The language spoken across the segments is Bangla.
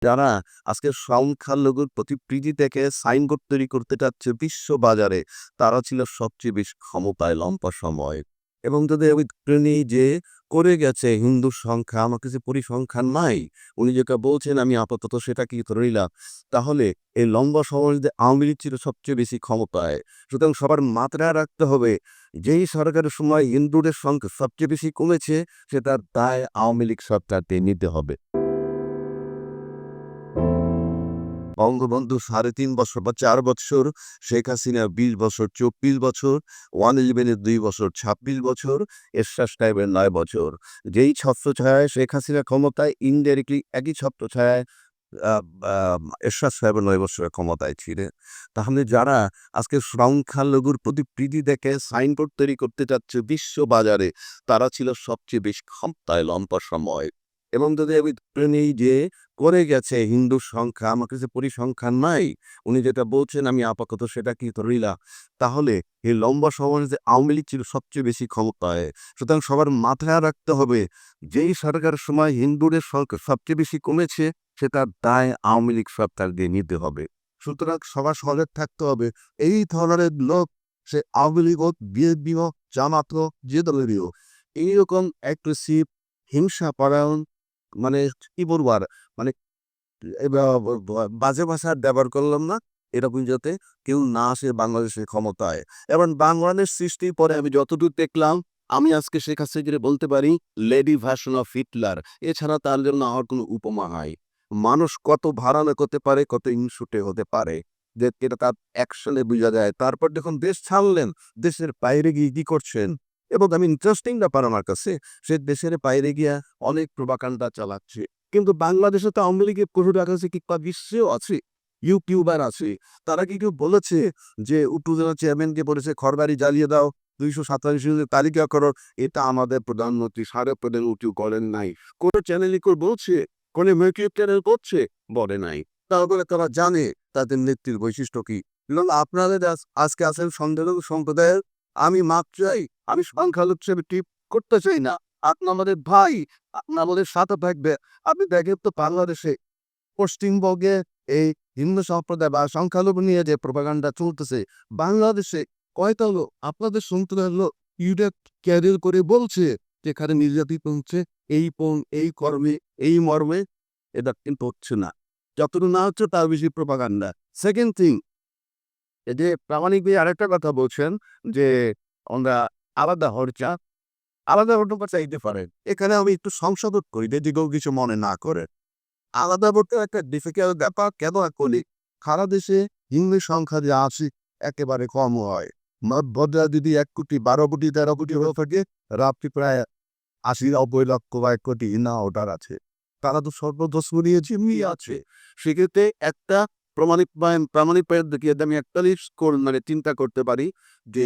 যারা আজকে সংখ্যালঘুর প্রতি প্রীতি থেকে সাইনবোর্ড তৈরি করতে চাচ্ছে বিশ্ব বাজারে, তারা ছিল সবচেয়ে বেশি ক্ষমতায় লম্বা সময়। এবং যদি আমি ধরে নিই যে করে গেছে হিন্দুর সংখ্যা, আমার কাছে পরিসংখ্যান নাই। উনি যেটা বলছেন আমি আপাতত সেটাকে ধরে নিলাম। তাহলে এই লম্বা সময় যদি আওয়ামী লীগ ছিল সবচেয়ে বেশি ক্ষমতায়। সুতরাং সবার মাথায় রাখতে হবে, যেই সরকারের সময় হিন্দুদের সংখ্যা সবচেয়ে বেশি কমেছে, সেটার দায় আওয়ামী লীগ সরকারকে নিতে হবে। বঙ্গবন্ধু ৩.৫ বছর বা ৪ বছর, শেখ হাসিনা ২০ বছর ২৪ বছর, 111-এর ২ বছর ২৬ বছর, এরশাদ সাহেবের ৯ বছর। যেই ছত্রছায়ায় শেখ হাসিনা ক্ষমতায়, ইনডাইরেক্টলি একই ছত্রছায়ায় আ আ এরশাদ সাহেবের ৯ বছরের ক্ষমতায় ছিলেন। তাহলে যারা আজকে সংখ্যালঘুর প্রতি প্রীতি দেখে সাইনবোর্ড তৈরি করতে চাচ্ছে বিশ্ব বাজারে, তারা ছিল সবচেয়ে বেশি ক্ষমতায় লম্বা সময়। এবং যদি আমি ধরে নিই যে করে গেছে হিন্দুর সংখ্যা, আমার কাছে পরিসংখ্যান নাই। উনি যেটা বলছেন আমি আপাতত সেটাকে ধরে নিলাম। তাহলে এই লম্বা সময়ে যে আওয়ামী লীগ ছিল সবচেয়ে বেশি ক্ষমতায়। সুতরাং সবার মাথায় রাখতে হবে, যেই সরকারের সময় হিন্দুদের সংখ্যা সবচেয়ে বেশি কমেছে, সেটার দায় আওয়ামী লীগ সরকারকে নিতে হবে। সুতরাং সবার সজাগ থাকতে হবে। এই ধরনের লোক, সে আওয়ামী লীগ হোক, বিএনপি হোক, জামাত হোক, যে দলেরই হোক, এইরকম অ্যাগ্রেসিভ, হিংসাপরায়ণ, মানে কি বলবো আর, মানে বাজে ভাষা আর ব্যবহার করলাম না। এরকম যাতে কেউ না আসে বাংলাদেশের ক্ষমতায়। এবং বাংলাদেশ সৃষ্টির পরে আমি যতদূর দেখলাম, আমি আজকে শেখ হাসিনাকে বলতে পারি লেডি ভার্সন অফ হিটলার। এছাড়া তার জন্য আর কোনো উপমা নাই। মানুষ কত ভয়ানক হতে পারে, কত হিংসুটে হতে পারে, যে এটা তার অ্যাকশনে বোঝা যায়। তারপর যখন দেশ ছাড়লেন, দেশের বাইরে গিয়ে কি করছেন? এবং আমি ইন্টারেস্টিং ব্যাপার আমার কাছে, সে দেশের বাইরে গিয়া অনেক প্রোপাগান্ডা চালাচ্ছে। কিন্তু বাংলাদেশে তো আওয়ামী লীগের কঠোর আছে, কিংবা বিশ্বেও আছে, ইউটিউবার আছে। তারা কি কেউ বলেছে যে উপজেলা চেয়ারম্যানকে বলেছে ঘরবাড়ি জ্বালিয়ে দাও, ২৪৭ তালিকা করো? এটা আমাদের প্রধানমন্ত্রী সারা প্রধান উঁচু করেন নাই। কোন চ্যানেলে কেউ বলছে? কোন ইউটিউব চ্যানেল করছে? বলে নাই। তারপরে তারা জানে তাদের নেত্রীর বৈশিষ্ট্য কি। এবং আপনাদের আজকে আছেন সংখ্যালঘু সম্প্রদায়ের, আমি মাপ চাই, আমি সংখ্যালঘু হিসেবে টিপ করতে চাই না। আপনি আমাদের ভাই, আপনি আমাদের সাথে থাকবে। আপনি দেখেন তো বাংলাদেশে, পশ্চিমবঙ্গে এই হিন্দু সম্প্রদায় বা সংখ্যালঘু নিয়ে যে প্রোপাগান্ডা চলতেছে, বাংলাদেশে কয়টা লোক আপনাদের সম্প্রদায়ের লোক ইউটিউব ক্যারিয়ার করে বলছে যেখানে নির্যাতিত হচ্ছে এই কর্মে, এই মর্মে? এটা কিন্তু হচ্ছে না। যতটুকু না হচ্ছে তার বেশি প্রোপাগান্ডা। সেকেন্ড থিং, এই যে প্রামাণিক ভাই আরেকটা কথা বলছেন যে আমরা আলাদা হরচা, আলাদা হতে চাইতে পারেন। এখানে আমি একটু সংশোধন করি যদি কেউ কিছু মনে না করে। আলাদা করতে একটা ডিফিকাল্ট ব্যাপার। কেন করি? সারা দেশে হিন্দুর সংখ্যা যে আছে একেবারে কম হয়। ভদ্রা যদি ১ কোটি, ১২ কোটি, ১৩ কোটি হয়ে থাকে, রাত্রি প্রায় ৮০-৯০ লক্ষ বা ১ কোটি না ওটার আছে। তারা তো সর্বদোষ নিয়ে ঝিমিয়ে আছে। সেক্ষেত্রে একটা প্রামাণিক পয়েন্ট দেখিয়ে আমি একটা লিস্ট মানে চিন্তা করতে পারি যে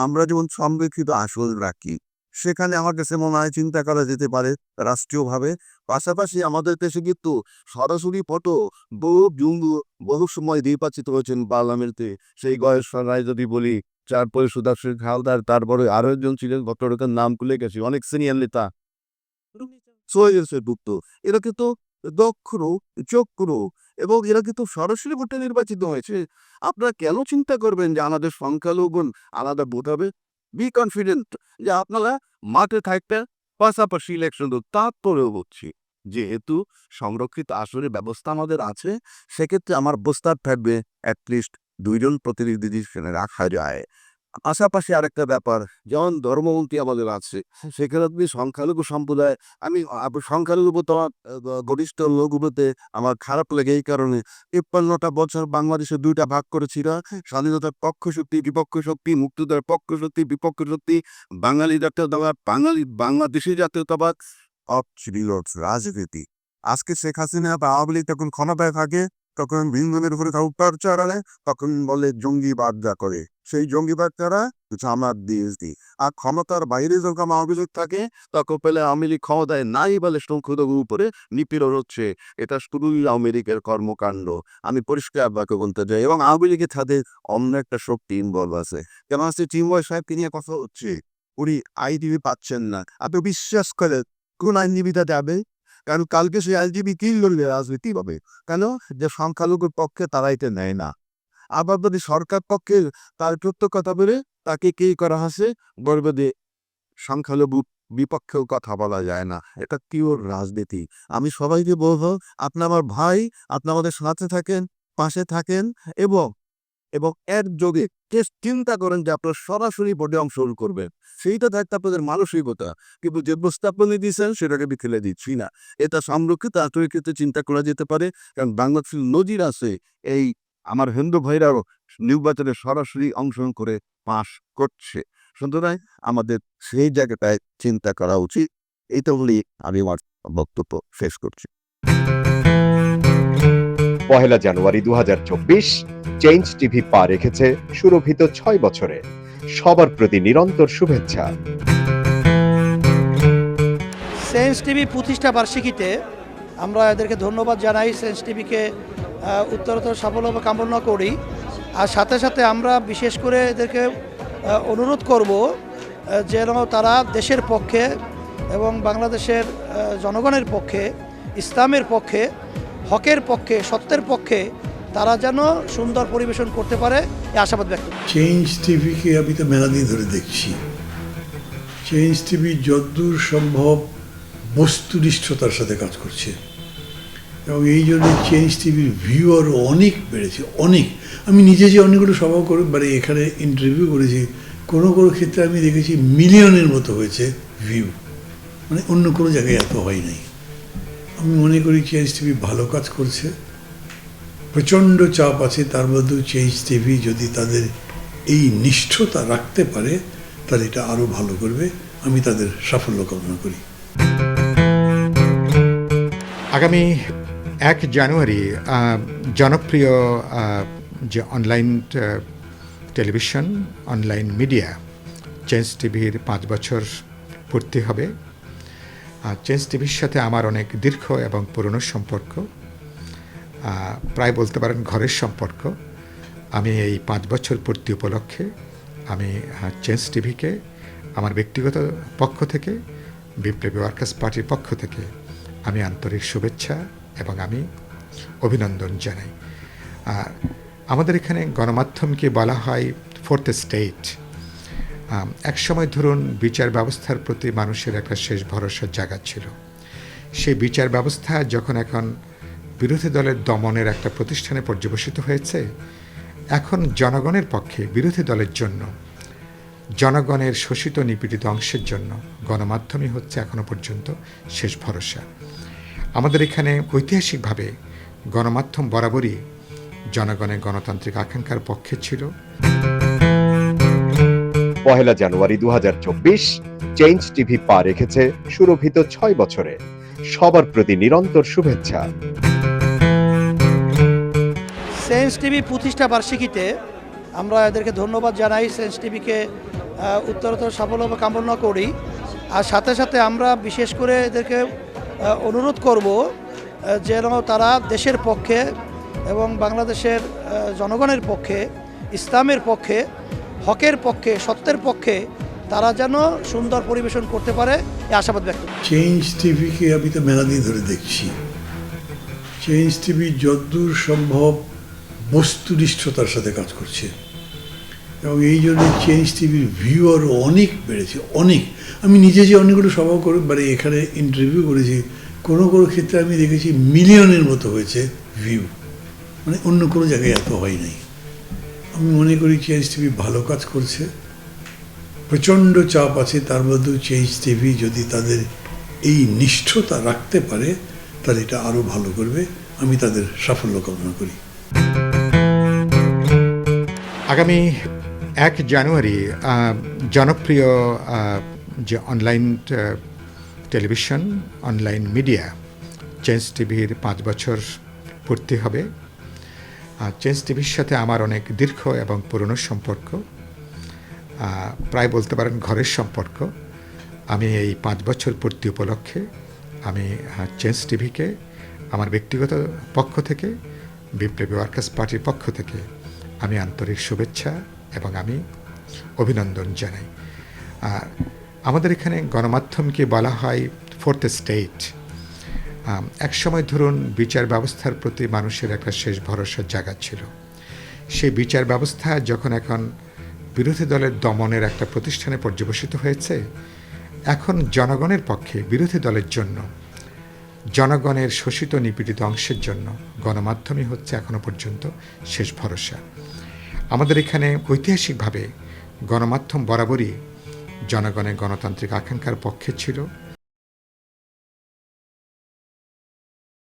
আমরা যেমন সংরক্ষিত আসল রাখি, সেখানে আমার কাছে মনে হয় চিন্তা করা যেতে পারে রাষ্ট্রীয়ভাবে। পাশাপাশি আমাদের দেশে কিন্তু সরাসরি ফটো বহু সময় নির্বাচিত হয়েছেন পার্লামেন্টে। সেই গয়েশ্বর রায় যদি বলি, তারপরে সুদর্শন হালদার, তারপরে আরো একজন ছিলেন, ভদ্রলোকের নাম ভুলে গেছি, অনেক সিনিয়র নেতা। সৈয়দ গুপ্ত। এরা কিন্তু দক্ষ, যোগ্য, এবং এরা কিন্তু সরাসরি ভোটে নির্বাচিত হয়েছে। আপনারা কেন চিন্তা করবেন যে আমাদের সংখ্যালঘু আলাদা ভোট হবে? বি কনফিডেন্ট যে আপনারা মাঠে থাকবেন, পাশাপাশি ইলেকশন। তারপরেও বলছি, যেহেতু সংরক্ষিত আসনের ব্যবস্থা আমাদের আছে, সেক্ষেত্রে আমার প্রস্তাব থাকবে অ্যাটলিস্ট ২ জন প্রতিনিধি সেখানে রাখা যায়। পাশাপাশি আরেকটা ব্যাপার, যেমন ধর্মমন্ত্রী আমাদের আছে, সেখানে তুমি সংখ্যালঘু সম্প্রদায়, আমি সংখ্যালঘু প্রতি আমার ঘনিষ্ঠ লোকগুলোতে আমার খারাপ লাগে এই কারণে, ৫৩টা বছর বাংলাদেশে ২ টা ভাগ করেছিল। স্বাধীনতার পক্ষ শক্তি, বিপক্ষ শক্তি, মুক্তিযুদ্ধের পক্ষ শক্তি, বিপক্ষ শক্তি, বাঙালি জাতীয়তাবাদ, বাংলাদেশি জাতীয়তাবাদ, ছিল রাজনীতি। আজকে শেখ হাসিনা বা আওয়ামী লীগ যখন ক্ষমতায় থাকে, তখন ভিন্নদের উপরে অত্যাচার চালায়, তখন বলে জঙ্গিবাদরা করে। সেই জঙ্গিবাদ তারা জামাত দিয়েছি। আর ক্ষমতার বাইরে যখন আওয়ামী লীগ থাকে, তখন পেলে আওয়ামী লীগ ক্ষমতায় নাই বলে সংখ্যালঘুর উপরে নিপীড়ন হচ্ছে। এটা শুধুই আওয়ামী লীগের কর্মকাণ্ড। আমি পরিষ্কার বাক্য বলতে চাই। এবং আওয়ামী লীগের সাথে অন্য একটা শক্তি ইনভলভ আছে। কেমন আছে চিন্ময় সাহেবকে নিয়ে কথা হচ্ছে, উনি আইনজীবী পাচ্ছেন না। আপনি বিশ্বাস করেন কোন আইনজীবীটা যাবে? কারণ কালকে সে এলজিবিটি লড়বে রাজনীতি হবে কেন, যে সংখ্যালঘুর পক্ষে তারা এটা নেয় না। আবার যদি সরকার পক্ষে তার সত্য কথা বলে তাকে কি করা হয়েছে, বলবে যে সংখ্যালঘু বিপক্ষেও কথা বলা যায় না। এটা পিওর রাজনীতি। আমি সবাইকে বলবো, আপনি আমার ভাই, আপনি আমাদের সাথে থাকেন, পাশে থাকেন এবং এবং এর যোগে চিন্তা করেন যে আপনারা সরাসরি ভোটে অংশগ্রহণ করবেন। সেইটা থাকতে আপনাদের মানসিকতা। কিন্তু যে প্রস্তাবনা দিয়েছেন সেটাকে আমি ফেলে দিচ্ছি না। এটা সংরক্ষিত আন্তরিক ক্ষেত্রে চিন্তা করা যেতে পারে। কারণ বাংলাদেশের নজির আছে, এই আমার হিন্দু ভাইরাও নির্বাচনে সরাসরি অংশগ্রহণ করে পাস করছে। সুতরাং আমাদের সেই জায়গাটায় চিন্তা করা উচিত। এটা বলেই আমি আমার বক্তব্য শেষ করছি। পহেলা জানুয়ারি 2024 চেঞ্জ টিভি পা রেখেছে সুরভিত 6 বছরে। সবার প্রতি নিরন্তর শুভেচ্ছা। চেঞ্জ টিভি প্রতিষ্ঠা বার্ষিকীতে আমরা এদেরকে ধন্যবাদ জানাই। চেঞ্জ টিভিকে উত্তরোত্তর সাফল্য কামনা করি। আর সাথে সাথে আমরা বিশেষ করে এদেরকে অনুরোধ করব যেন তারা দেশের পক্ষে এবং বাংলাদেশের জনগণের পক্ষে, ইসলামের পক্ষে, হকের পক্ষে, সত্যের পক্ষে তারা যেন সুন্দর পরিবেশন করতে পারে এই আশাবাদ ব্যক্ত করি। চেঞ্জ টিভিকে আমি তো মেলা দিন ধরে দেখছি। চেঞ্জ টিভি যতদূর সম্ভব বস্তুনিষ্ঠতার সাথে কাজ করছে এবং এই জন্য চেঞ্জ টিভির ভিউ আরও অনেক বেড়েছে, অনেক। আমি নিজে যে অনেকগুলো সভা করে মানে এখানে ইন্টারভিউ করেছি, কোনো কোনো ক্ষেত্রে আমি দেখেছি মিলিয়নের মতো হয়েছে ভিউ, মানে অন্য কোনো জায়গায় এত হয় নাই। আমি মনে করি চেঞ্জ টিভি ভালো কাজ করছে। প্রচণ্ড চাপ আছে, তার মধ্যেও চেঞ্জ টিভি যদি তাদের এই নিষ্ঠতা রাখতে পারে তাহলে এটা আরও ভালো করবে। আমি তাদের সাফল্য কামনা করি। আগামী 1 জানুয়ারি জনপ্রিয় যে online television, online media change টিভির 5 বছর পূর্তি হবে। চেঞ্জ টিভির সাথে আমার অনেক দীর্ঘ এবং পুরনো সম্পর্ক, প্রায় বলতে পারেন ঘরের সম্পর্ক। আমি এই 5 বছর পূর্তি উপলক্ষে আমি চেঞ্জ টিভিকে আমার ব্যক্তিগত পক্ষ থেকে, বিপ্লবী ওয়ার্কার্স পার্টির পক্ষ থেকে আমি আন্তরিক শুভেচ্ছা এবং আমি অভিনন্দন জানাই। আমাদের এখানে গণমাধ্যমকে বলা হয় ফোর্থ স্টেট। একসময় ধরুন বিচার ব্যবস্থার প্রতি মানুষের একটা শেষ ভরসার জায়গা ছিল। সেই বিচার ব্যবস্থা যখন এখন বিরোধী দলের দমনের একটা প্রতিষ্ঠানে পর্যবসিত হয়েছে, এখন জনগণের পক্ষে, বিরোধী দলের জন্য, জনগণের শোষিত নিপীড়িত অংশের জন্য গণমাধ্যমই হচ্ছে এখনো পর্যন্ত শেষ ভরসা। আমাদের এখানে ঐতিহাসিকভাবে গণমাধ্যম বরাবরই জনগণের গণতান্ত্রিক আকাঙ্ক্ষার পক্ষে ছিল। পহেলা জানুয়ারি 2024 চেঞ্জ টিভি পা রেখেছে সুরভিত 6 বছরে। সবার প্রতি নিরন্তর শুভেচ্ছা। চেঞ্জ টিভি প্রতিষ্ঠা বার্ষিকীতে আমরা এদেরকে ধন্যবাদ জানাই। চেঞ্জ টিভিকে উত্তরোত্তর সাফল্য কামনা করি। আর সাথে সাথে আমরা বিশেষ করে এদেরকে অনুরোধ করব যেন তারা দেশের পক্ষে এবং বাংলাদেশের জনগণের পক্ষে, ইসলামের পক্ষে, হকের পক্ষে, সত্যের পক্ষে তারা যেন সুন্দর পরিবেশন করতে পারে এই আশাবাদ ব্যক্ত করি। চেঞ্জ টিভিকে আমি তো মেলা দিন ধরে দেখছি। চেঞ্জ টিভি যতদূর সম্ভব বস্তুনিষ্ঠতার সাথে কাজ করছে এবং এই জন্য চেঞ্জ টিভির ভিউ আরও অনেক বেড়েছে, অনেক। আমি নিজে যে অনেকগুলো সভা করে মানে এখানে ইন্টারভিউ করেছি, কোনো কোনো ক্ষেত্রে আমি দেখেছি মিলিয়নের মতো হয়েছে ভিউ, মানে অন্য কোনো জায়গায় এত হয় নাই। আমি মনে করি চেঞ্জ টিভি ভালো কাজ করছে। প্রচণ্ড চাপ আছে, তার মধ্যেও চেঞ্জ টিভি যদি তাদের এই নিষ্ঠতা রাখতে পারে তাহলে এটা আরও ভালো করবে। আমি তাদের সাফল্য কামনা করি। আগামী 1 জানুয়ারি জনপ্রিয় যে online television, online media change টিভির 5 বছর পূর্তি হবে। চেঞ্জ টিভির সাথে আমার অনেক দীর্ঘ এবং পুরনো সম্পর্ক, প্রায় বলতে পারেন ঘরের সম্পর্ক। আমি এই 5 বছর পূর্তি উপলক্ষে আমি চেঞ্জ টিভিকে আমার ব্যক্তিগত পক্ষ থেকে, বিপ্লবী ওয়ার্কার্স পার্টির পক্ষ থেকে আমি আন্তরিক শুভেচ্ছা এবং আমি অভিনন্দন জানাই। আমাদের এখানে গণমাধ্যমকে বলা হয় ফোর্থ স্টেট। একসময় ধরুন বিচার ব্যবস্থার প্রতি মানুষের একটা শেষ ভরসার জায়গা ছিল। সেই বিচার ব্যবস্থা যখন এখন বিরোধী দলের দমনের একটা প্রতিষ্ঠানে পর্যবসিত হয়েছে, এখন জনগণের পক্ষে বিরোধী দলের জন্য, জনগণের শোষিত নিপীড়িত অংশের জন্য গণমাধ্যমই হচ্ছে এখনো পর্যন্ত শেষ ভরসা। আমাদের এখানে ঐতিহাসিকভাবে গণমাধ্যম বরাবরই জনগণের গণতান্ত্রিক আকাঙ্ক্ষার পক্ষে ছিল।